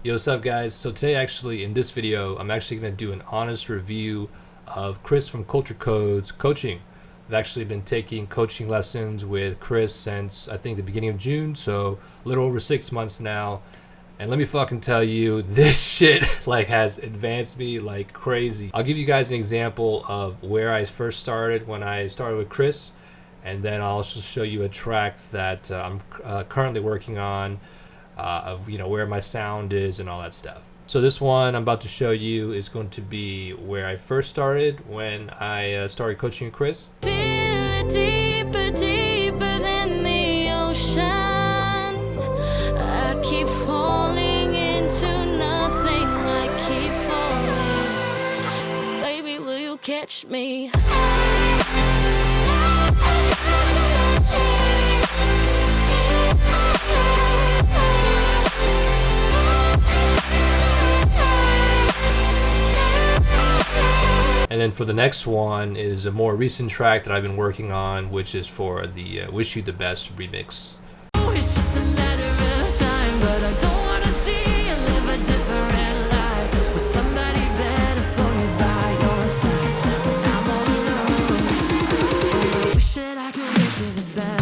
Yo, what's up, guys? So today, actually, in this video, I'm actually going to do an honest review of Chris from Culture Code's coaching. I've actually been taking coaching lessons with Chris since, I think, the beginning of June, so a little over 6 months now. And let me fucking tell you, this shit like has advanced me like crazy. I'll give you guys an example of where I first started when I started with Chris, and then I'll also show you a track that I'm currently working on, of where my sound is and all that stuff. So this one I'm about to show you is going to be where I first started when I started coaching Chris. Feel it deeper, deeper than the ocean. I keep falling into nothing. I keep falling. Baby, will you catch me? And then for the next one is a more recent track that I've been working on, which is for the Wish You the Best remix. It's just a matter of time, but I don't wanna see you live a different life with somebody better for you by your side. When I'm all alone, I wish that I could wish you the best.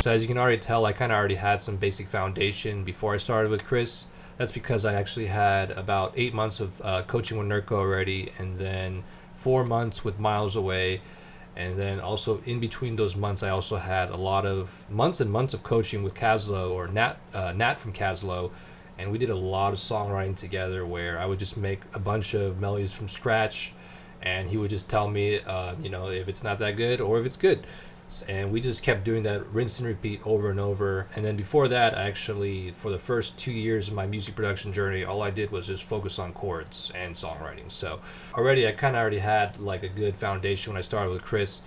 So as you can already tell, I kind of already had some basic foundation before I started with Chris. That's because I actually had about 8 months of coaching with Nurko already, and then 4 months with Miles Away. And then also in between those months, I also had a lot of months and months of coaching with Kaslo, or Nat from Kaslo. And we did a lot of songwriting together where I would just make a bunch of melodies from scratch, and he would just tell me, if it's not that good or if it's good. And we just kept doing that rinse and repeat over and over. And then before that, actually, for the first 2 years of my music production journey, all I did was just focus on chords and songwriting. So already I kind of already had like a good foundation when I started with Chris.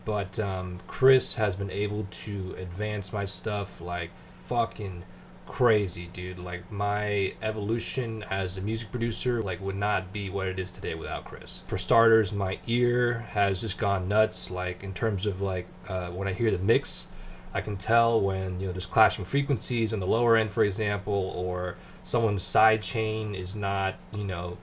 But Chris has been able to advance my stuff like fucking crazy, dude. Like, my evolution as a music producer like would not be what it is today without Chris. For starters, my ear has just gone nuts, like in terms of like when I hear the mix, I can tell when there's clashing frequencies on the lower end, for example, or someone's side chain is not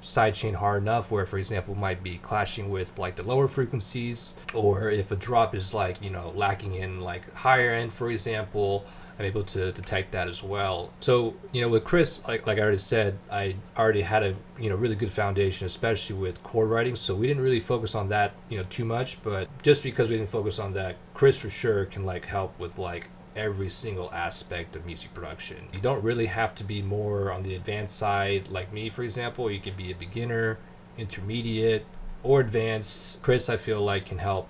side chain hard enough, where for example might be clashing with like the lower frequencies, or if a drop is like lacking in like higher end, for example, I'm able to detect that as well. So with Chris, like I already said, I already had a really good foundation, especially with chord writing, so we didn't really focus on that too much. But just because we didn't focus on that, Chris for sure can like help with like every single aspect of music production. You don't really have to be more on the advanced side like me, for example. You can be a beginner, intermediate, or advanced. Chris, I feel like, can help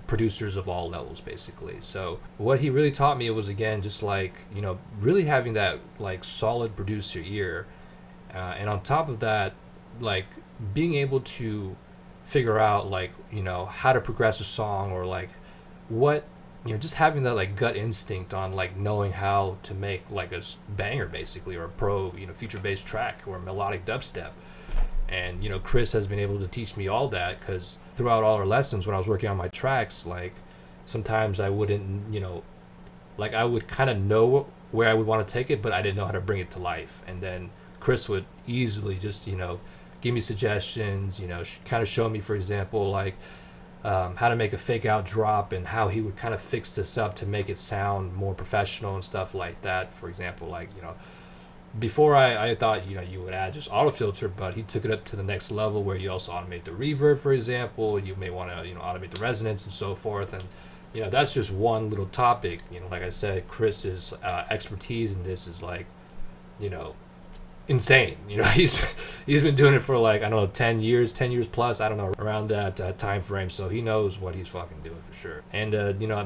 producers of all levels, basically. So what he really taught me was, again, just like really having that like solid producer ear, and on top of that, like being able to figure out like how to progress a song, or like what just having that like gut instinct on like knowing how to make like a banger, basically, or a pro feature based track or melodic dubstep. And Chris has been able to teach me all that, because throughout all our lessons when I was working on my tracks, like sometimes I wouldn't like I would kind of know where I would want to take it, but I didn't know how to bring it to life. And then Chris would easily just give me suggestions, kind of show me, for example, like how to make a fake out drop, and how he would kind of fix this up to make it sound more professional and stuff like that. For example, like before I thought you would add just auto filter, but he took it up to the next level where you also automate the reverb, for example. You may want to automate the resonance and so forth. And that's just one little topic. Like I said, Chris's expertise in this is like insane. He's been doing it for like, I don't know, 10 years plus, I don't know, around that time frame. So he knows what he's fucking doing for sure. And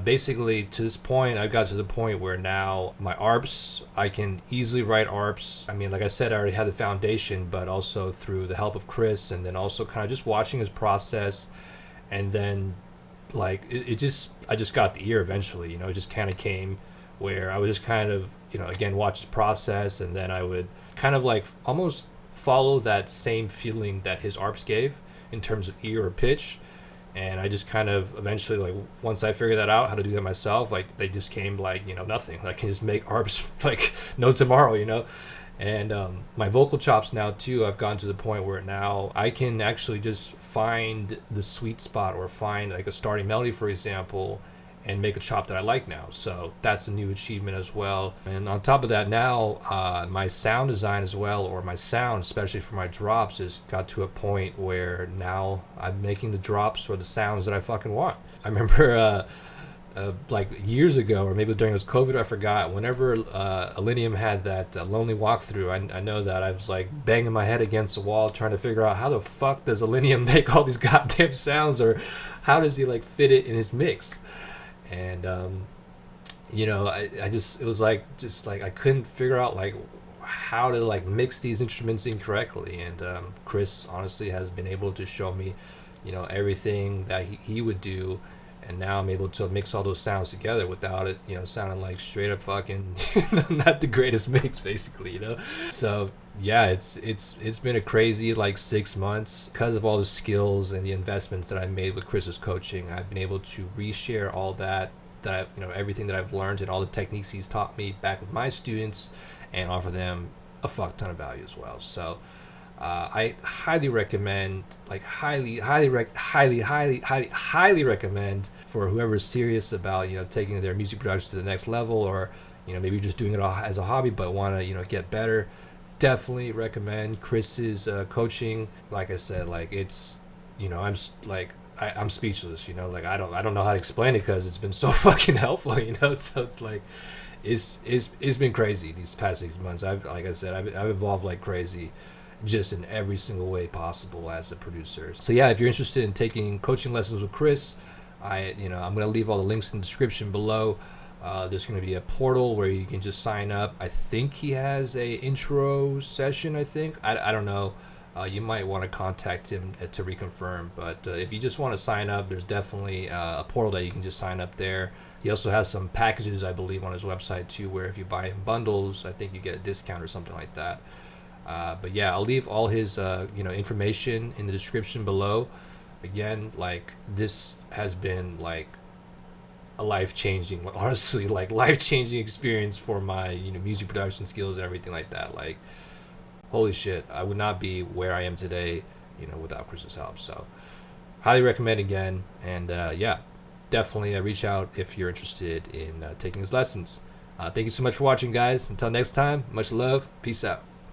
basically to this point, I got to the point where now my ARPs, I can easily write ARPs. I mean, like I said, I already had the foundation, but also through the help of Chris, and then also kind of just watching his process. And then like I just got the ear eventually. It just kind of came where I would just kind of again watch his process, and then I would kind of like almost follow that same feeling that his arps gave in terms of ear or pitch. And I just kind of eventually, like, once I figured that out, how to do that myself, like, they just came like, nothing. I can just make arps like no tomorrow, And my vocal chops now too, I've gotten to the point where now I can actually just find the sweet spot or find like a starting melody, for example, and make a chop that I like now. So that's a new achievement as well. And on top of that, now my sound design as well, or my sound, especially for my drops, has got to a point where now I'm making the drops or the sounds that I fucking want. I remember like years ago, or maybe during this COVID, I forgot, whenever Illenium had that Lonely Walkthrough, I know that I was like banging my head against the wall trying to figure out how the fuck does Illenium make all these goddamn sounds, or how does he like fit it in his mix. And I just, it was like just like I couldn't figure out like how to like mix these instruments incorrectly. And Chris honestly has been able to show me everything that he would do, and now I'm able to mix all those sounds together without it sounding like straight up fucking not the greatest mix, basically. So yeah, it's been a crazy like 6 months because of all the skills and the investments that I made with Chris's coaching. I've been able to reshare all that I, everything that I've learned and all the techniques he's taught me back with my students, and offer them a fuck ton of value as well. So I highly recommend, like highly recommend for whoever's serious about taking their music production to the next level, or maybe you're just doing it as a hobby but want to get better. Definitely recommend Chris's coaching. Like I said, like it's I'm speechless. Like I don't know how to explain it because it's been so fucking helpful. So it's like it's been crazy these past 6 months. I've evolved like crazy, just in every single way possible as a producer. So yeah, if you're interested in taking coaching lessons with Chris, I'm gonna leave all the links in the description below. There's gonna be a portal where you can just sign up. I think he has a intro session. I don't know. You might want to contact him to reconfirm, but if you just want to sign up, there's definitely a portal that you can just sign up there. He also has some packages, I believe, on his website too, where if you buy in bundles, I think you get a discount or something like that. But yeah, I'll leave all his information in the description below. Again, like, this has been like a life-changing, honestly, like life-changing experience for my music production skills and everything like that. Like, holy shit, I would not be where I am today without Chris's help. So highly recommend again. And yeah, definitely reach out if you're interested in taking his lessons. Thank you so much for watching, guys. Until next time, much love, peace out.